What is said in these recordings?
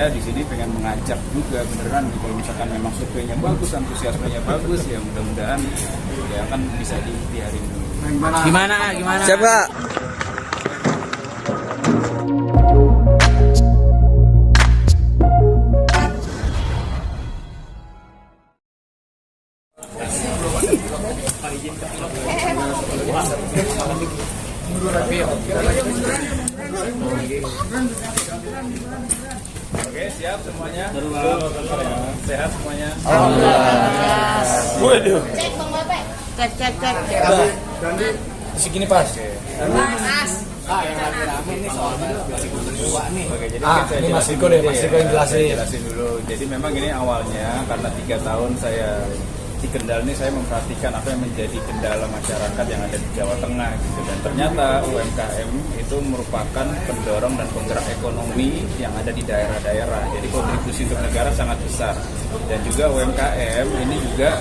saya di sini pengen mengajak juga beneran kalau misalkan memang surveinya bagus, antusiasmenya bagus, ya mudah-mudahan ya kan bisa di hari ini. Gimana? Siap Kak? Oke, siap semuanya? Sehat semuanya? Waduh. Cek. Segini pas. Oke, jadi Ini Mas Riko deh, Mas Riko yang jelasin dulu. Jadi memang ini awalnya karena 3 tahun saya di Kendal ini saya memperhatikan apa yang menjadi kendala masyarakat yang ada di Jawa Tengah gitu, dan ternyata UMKM itu merupakan pendorong dan penggerak ekonomi yang ada di daerah-daerah. Jadi kontribusi untuk negara sangat besar, dan juga UMKM ini juga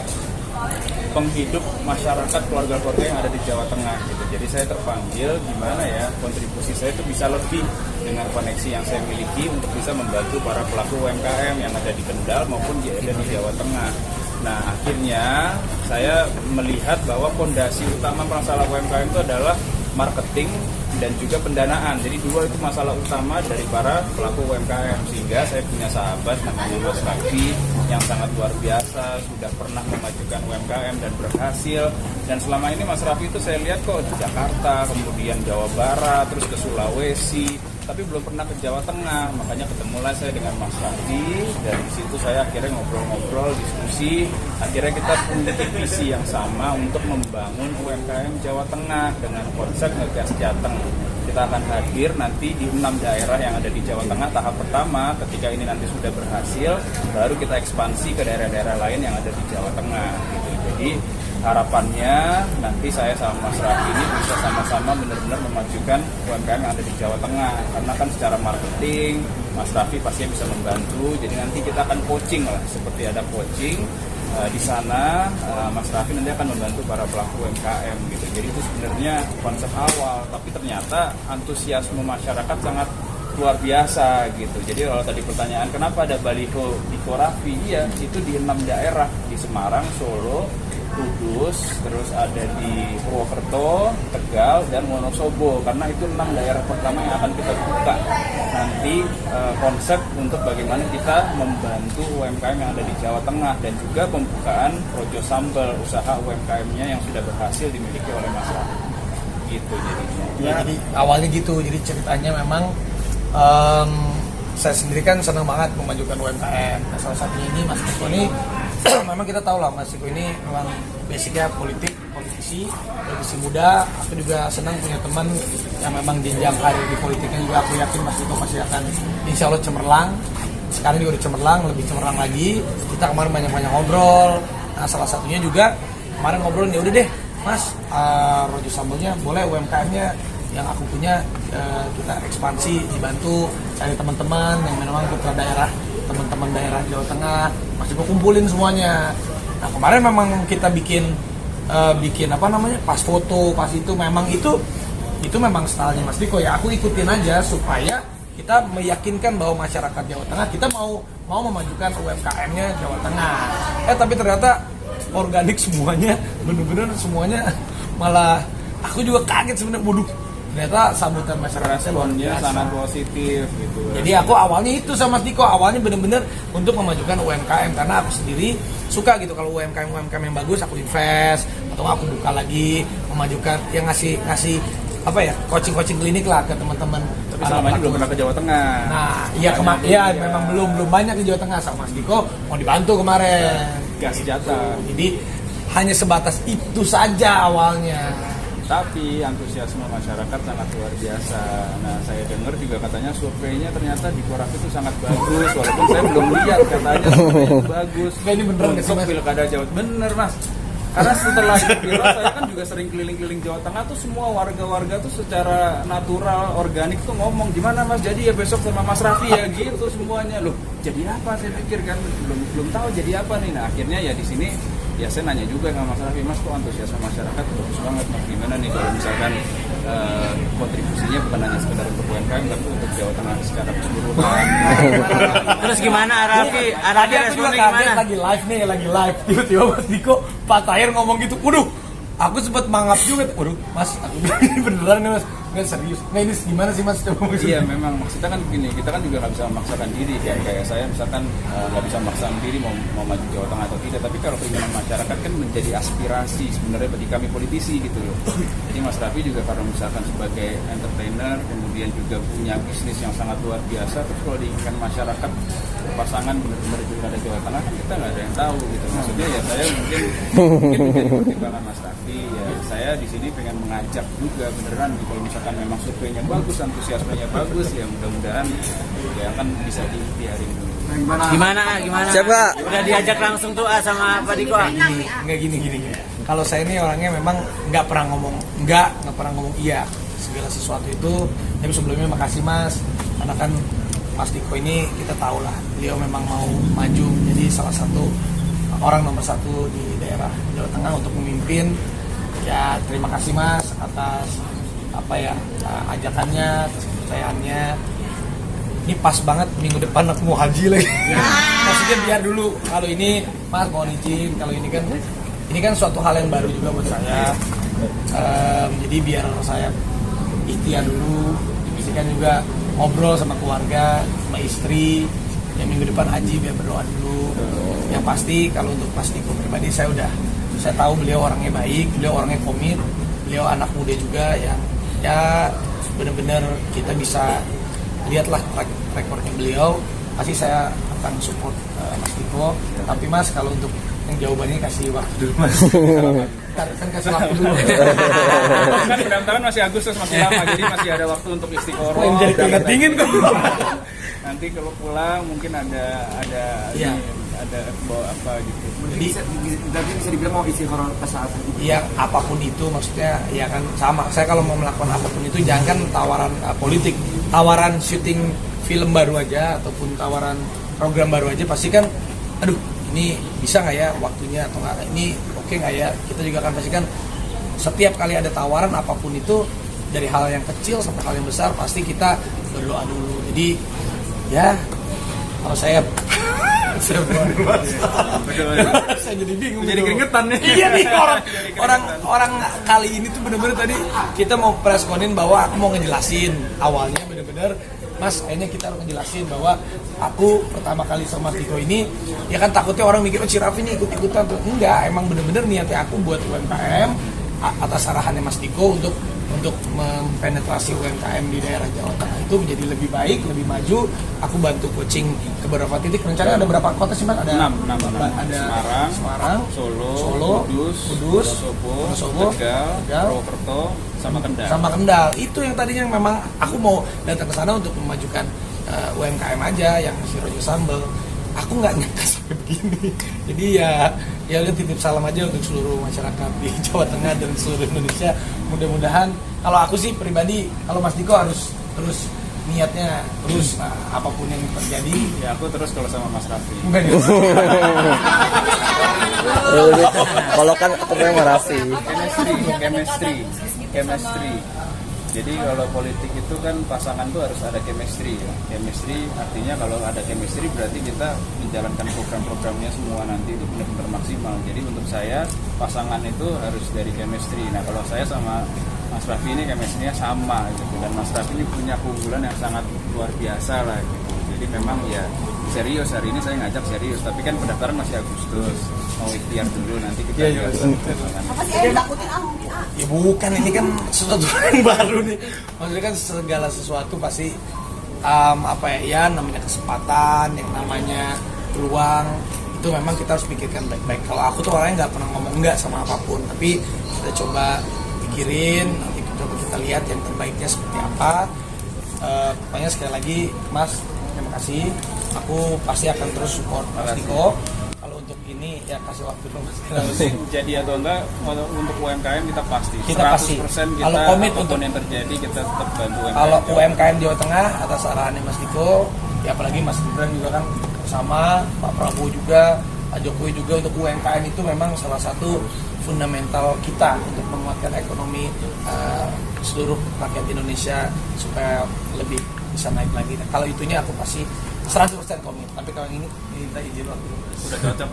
penghidup masyarakat keluarga-keluarga yang ada di Jawa Tengah gitu. Jadi saya terpanggil gimana ya kontribusi saya itu bisa lebih dengan koneksi yang saya miliki untuk bisa membantu para pelaku UMKM yang ada di Kendal maupun yang ada di Jawa Tengah. Nah, akhirnya saya melihat bahwa fondasi utama masalah UMKM itu adalah marketing dan juga pendanaan. Jadi dua itu masalah utama dari para pelaku UMKM, sehingga saya punya sahabat namanya Mas Raffi yang sangat luar biasa, sudah pernah memajukan UMKM dan berhasil. Dan selama ini Mas Raffi itu saya lihat kok di Jakarta, kemudian Jawa Barat, terus ke Sulawesi, tapi belum pernah ke Jawa Tengah. Makanya ketemulah saya dengan Mas Raffi, dan di situ saya akhirnya ngobrol-ngobrol, diskusi. Akhirnya kita punya visi yang sama untuk membangun UMKM Jawa Tengah dengan konsep Ngegas Jateng. Kita akan hadir nanti di 6 daerah yang ada di Jawa Tengah. Tahap pertama, ketika ini nanti sudah berhasil, baru kita ekspansi ke daerah-daerah lain yang ada di Jawa Tengah gitu. Jadi harapannya nanti saya sama Mas Raffi ini bisa sama-sama benar-benar memajukan UMKM yang ada di Jawa Tengah, karena kan secara marketing Mas Raffi pasti bisa membantu. Jadi nanti kita akan coaching lah, seperti ada coaching di sana. Mas Raffi nanti akan membantu para pelaku UMKM gitu. Jadi itu sebenarnya konsep awal, tapi ternyata antusiasme masyarakat sangat luar biasa gitu. Jadi kalau tadi pertanyaan kenapa ada baliho di Korafi, iya itu di 6 daerah, di Semarang, Solo, Kudus, terus ada di Purwokerto, Tegal, dan Wonosobo, karena itu 6 daerah pertama yang akan kita buka nanti konsep untuk bagaimana kita membantu UMKM yang ada di Jawa Tengah, dan juga pembukaan Projo Sambal, usaha UMKM-nya yang sudah berhasil dimiliki oleh masyarakat gitu jadinya. Ya, jadi awalnya gitu, jadi ceritanya memang saya sendiri kan senang banget memajukan UMKM. Nah, salah satunya ini Mas Riko ini memang kita tahu lah Mas Riko ini memang basicnya politisi muda. Aku juga senang punya teman yang memang jenjang karir di politiknya juga. Aku yakin Mas Riko pasti akan insya Allah cemerlang. Sekarang juga udah cemerlang, lebih cemerlang lagi. Kita kemarin banyak-banyak ngobrol. Nah, salah satunya juga kemarin ngobrol, ya udah deh Mas, Rojo Sambalnya boleh UMKM-nya yang aku punya kita ekspansi, dibantu cari teman-teman yang memang putra daerah, teman-teman daerah Jawa Tengah, masih kumpulin semuanya. Nah, kemarin memang kita bikin pas foto, pas itu memang itu memang stylenya Mas Riko ya. Aku ikutin aja supaya kita meyakinkan bahwa masyarakat Jawa Tengah kita mau memajukan UMKM-nya Jawa Tengah. Tapi ternyata organik semuanya, bener-bener semuanya, malah aku juga kaget sebenarnya, waduh, ternyata sambutan masyarakatnya luar biasa, sangat positif gitu. Jadi aku awalnya itu sama Diko, awalnya bener-bener untuk memajukan UMKM, karena aku sendiri suka gitu kalau UMKM yang bagus aku invest, atau aku buka lagi, memajukan, yang ngasih apa ya, coaching klinik lah ke teman-teman. Tapi selama ini belum pernah ke Jawa Tengah. Nah, iya memang belum banyak di Jawa Tengah. Sama Mas Diko mau dibantu kemarin. Gas jatah. Jadi hanya sebatas itu saja awalnya. Tapi antusiasme masyarakat sangat luar biasa. Nah, saya dengar juga katanya surveinya ternyata di Korafi itu sangat bagus, walaupun saya belum lihat, katanya surveinya bagus. Ini beneran nggak sih, Mas? Pilkada Jawa, bener Mas. Karena setelah itu saya kan juga sering keliling-keliling Jawa Tengah tuh, semua warga-warga tuh secara natural, organik tuh ngomong, gimana Mas jadi ya besok sama Mas Raffi ya gitu semuanya. Loh, jadi apa, saya pikir kan belum tahu jadi apa nih. Nah, akhirnya ya di sini ya saya nanya juga sama Mas Raffi, Mas kok antusiasme masyarakat bagus banget Mas, gimana nih kalau misalkan kontribusinya bukan hanya sekedar untuk UMKM tapi untuk Jawa Tengah secara keseluruhan. Terus gimana Arafi? Tadi aku juga responnya kaget gimana? lagi live. Tiba-tiba Mas Diko, Pak Tahir ngomong gitu. Waduh, aku sempat mangap juga. Waduh, Mas, aku bilang ini beneran nih Mas. Nggak serius. Nah ini gimana sih Mas? Coba Iya memang maksudnya kan begini, kita kan juga nggak bisa memaksakan diri kayak saya misalkan nggak bisa memaksakan diri mau maju Jawa Tengah atau tidak, tapi kalau keinginan masyarakat kan menjadi aspirasi sebenarnya bagi kami politisi gitu loh. Jadi Mas Raffi juga karena misalkan sebagai entertainer kemudian juga punya bisnis yang sangat luar biasa, terus kalau diinginkan masyarakat pasangan benar-benar pilkada Jawa Tengah kan kita nggak ada yang tahu gitu. Maksudnya ya saya mungkin menjadi pertimbangan Mas Raffi ya saya di sini pengen mengajak juga beneran kalau misalkan memang surveinya bagus, antusiasmenya bagus ya mudah-mudahan ya kan bisa diikhtiarin dulu. Gimana? Siapa? Udah diajak langsung tuh sama Pak Diko. Nggak gini. Kalau saya ini orangnya memang nggak pernah ngomong iya segala sesuatu itu. Tapi sebelumnya makasih Mas, karena kan Mas Diko ini kita tahu lah, beliau memang mau maju menjadi salah satu orang nomor satu di daerah Jawa Tengah untuk memimpin. Ya terima kasih Mas atas ajakannya, atas kepercayaannya. Ini pas banget minggu depan aku mau haji lagi. Maksudnya biar dulu kalau ini Mas mau izin, kalau ini kan suatu hal yang baru juga buat saya. Jadi biar saya ikhtiar dulu, dibisikkan juga ngobrol sama keluarga, sama istri. Yang minggu depan haji biar berdoa dulu. Yang pasti kalau untuk Mas Diko pribadi saya tahu beliau orangnya baik, beliau orangnya komit, beliau anak muda juga yang ya benar-benar kita bisa lihatlah rekornya beliau. Pasti saya akan support Mas Diko. Tapi Mas kalau untuk yang jawabannya kasih waktu dulu Mas. kan kasih waktu dulu. Kan pendaftaran masih Agustus, masih lama, jadi masih ada waktu untuk istiqoroh. Yang jadi keringat dingin kok. Nanti kalau pulang mungkin ada Iya. ada bawa apa gitu. Tapi bisa dibilang mau isi horor saat itu. Ya apapun itu maksudnya ya kan sama. Saya kalau mau melakukan apapun itu jangan tawaran politik, tawaran syuting film baru aja ataupun tawaran program baru aja pasti kan, aduh ini bisa nggak ya waktunya atau nggak, ini oke nggak ya. Kita juga akan pastikan setiap kali ada tawaran apapun itu dari hal yang kecil sampai hal yang besar pasti kita berdoa dulu. Jadi ya kalau saya saya jadi bingung. Jadi keringetan nih. Iya nih orang kali ini tuh bener-bener tadi kita mau press-conin bahwa aku mau ngejelasin awalnya bener-bener Mas kayaknya kita harus ngejelasin bahwa aku pertama kali sama Diko ini ya kan takutnya orang mikir Raffi ini ikut-ikutan tuh. Enggak, emang bener-bener niatnya aku buat UMKM atas arahannya Mas Diko untuk mempenetrasi UMKM di daerah Jawa Tengah itu menjadi lebih baik, lebih maju. Aku bantu coaching ke beberapa titik. Rencananya ada berapa kota sih Mas? Ada 6. Ada Semarang, Solo, Kudus, Wonosobo, Tegal, Purwokerto, sama Kendal. Itu yang tadinya memang aku mau datang ke sana untuk memajukan UMKM aja yang si Rojo Sambel. Aku nggak nyangka sampai begini. Jadi ya udah titip salam aja untuk seluruh masyarakat di Jawa Tengah dan seluruh Indonesia. Mudah-mudahan kalau aku sih pribadi, kalau Mas Diko harus terus niatnya terus apapun yang terjadi. Ya aku terus kalau sama Mas Raffi. Bukan ya? Kalau kan ketemu sama Raffi. Chemistry. Jadi kalau politik itu kan pasangan tuh harus ada chemistry ya. Chemistry artinya kalau ada chemistry berarti kita menjalankan program-programnya semua nanti itu benar-benar maksimal. Jadi untuk saya pasangan itu harus dari chemistry. Nah kalau saya sama Mas Raffi ini chemistry-nya sama gitu. Dan Mas Raffi ini punya keunggulan yang sangat luar biasa lah gitu. Jadi memang ya serius, hari ini saya ngajak serius. Tapi kan pendaftaran masih Agustus. Mau ikhtiar dulu nanti kita Iya. Apa sih yang takutin mungkin Ya bukan, ini kan sesuatu yang baru nih. Maksudnya kan segala sesuatu pasti ya namanya kesempatan, yang namanya peluang itu memang kita harus pikirkan baik-baik. Kalau aku tuh orangnya nggak pernah ngomong enggak sama apapun, tapi kita coba pikirin, nanti coba kita lihat yang terbaiknya seperti apa. Pokoknya sekali lagi Mas, terima kasih. Aku pasti akan terus support Mas Diko. Kalau untuk ini ya kasih waktu dong Mas. Jadi atau enggak untuk UMKM kita pasti. Kita pasti. 100% kita Kalau komit apapun untuk yang terjadi kita tetap bantu UMKM. Kalau UMKM Jawa Tengah atas arahannya Mas Diko, ya apalagi Mas Gibran juga kan bersama Pak Prabowo juga, Pak Jokowi juga untuk UMKM itu memang salah satu fundamental kita untuk menguatkan ekonomi seluruh rakyat Indonesia supaya lebih bisa naik lagi. Nah, kalau itunya aku pasti 100% komit. Tapi kalau ini minta izin waktu. Udah cocok.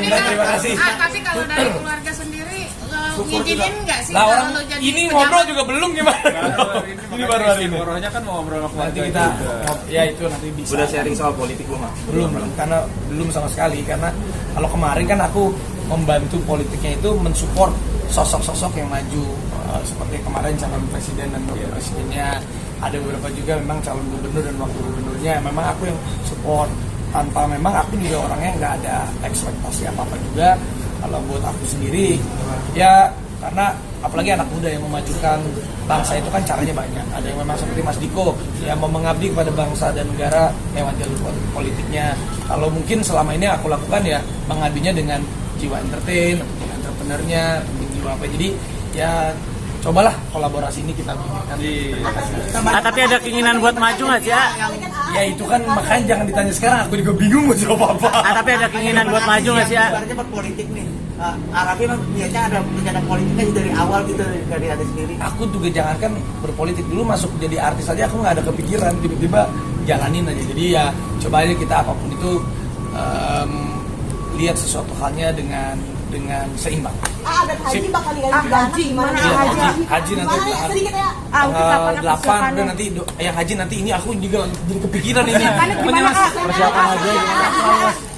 Terima kasih. Tapi kalau dari keluarga sendiri ngizinin nggak sih Nah, kalau orang lo jadi ini pejabat? ngobrol juga belum gimana? Ini baru hari ini. Korohnya kan mau ngobrol sama Nanti keluarga kita juga. ya itu nanti bisa. Udah sharing soal politik belum, Mak? Belum karena belum sama sekali karena kalau kemarin kan aku membantu politiknya itu mensupport sosok-sosok yang maju seperti kemarin calon presiden dan wakil presidennya, ada beberapa juga memang calon gubernur dan wakil gubernurnya memang aku yang support, tanpa memang aku juga orangnya nggak ada ekspektasi apa-apa juga. Kalau buat aku sendiri ya karena apalagi anak muda yang memajukan bangsa itu kan caranya banyak. Ada yang memang seperti Mas Diko yang mau mengabdi kepada bangsa dan negara lewat jalur politiknya. Kalau mungkin selama ini aku lakukan ya mengabdinya dengan jiwa entertain, untuk entrepreneurnya, untuk jiwa apa. Jadi ya cobalah kolaborasi ini kita bikinkan. Tapi ada keinginan buat maju nggak sih ya? Ya itu kan makanya jangan ditanya sekarang, aku juga bingung mau jawab apa. Tapi ada keinginan buat maju nggak sih ya? Ibaratnya berpolitik nih. Arafi biasanya ada rencana politiknya dari awal gitu dari ada sendiri. Aku juga jangankan berpolitik dulu masuk jadi artis aja aku nggak ada kepikiran, tiba-tiba jalanin aja. Jadi ya coba aja kita apapun itu lihat sesuatu halnya dengan seimbang. Ada haji bakal diganti Haji, gimana? Iya, haji nanti Mana sedikit ya? tanggal 8 udah nanti yang haji nanti ini aku juga jadi kepikiran ini. Persiapan aja.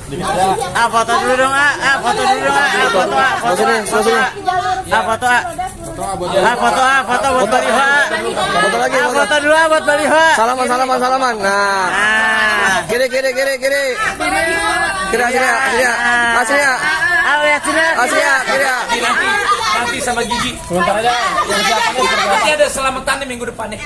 Foto dulu dong, foto dulu dong, foto, foto, foto, foto, foto buat baliho. Foto lagi, foto. Foto dulu buat baliho. Salaman. Nah, kiri. Kiri asli ya. Asli ya, kiri ya. Nanti sama Gigi. Sebentar aja. Nanti ada selamatan nih minggu depan nih.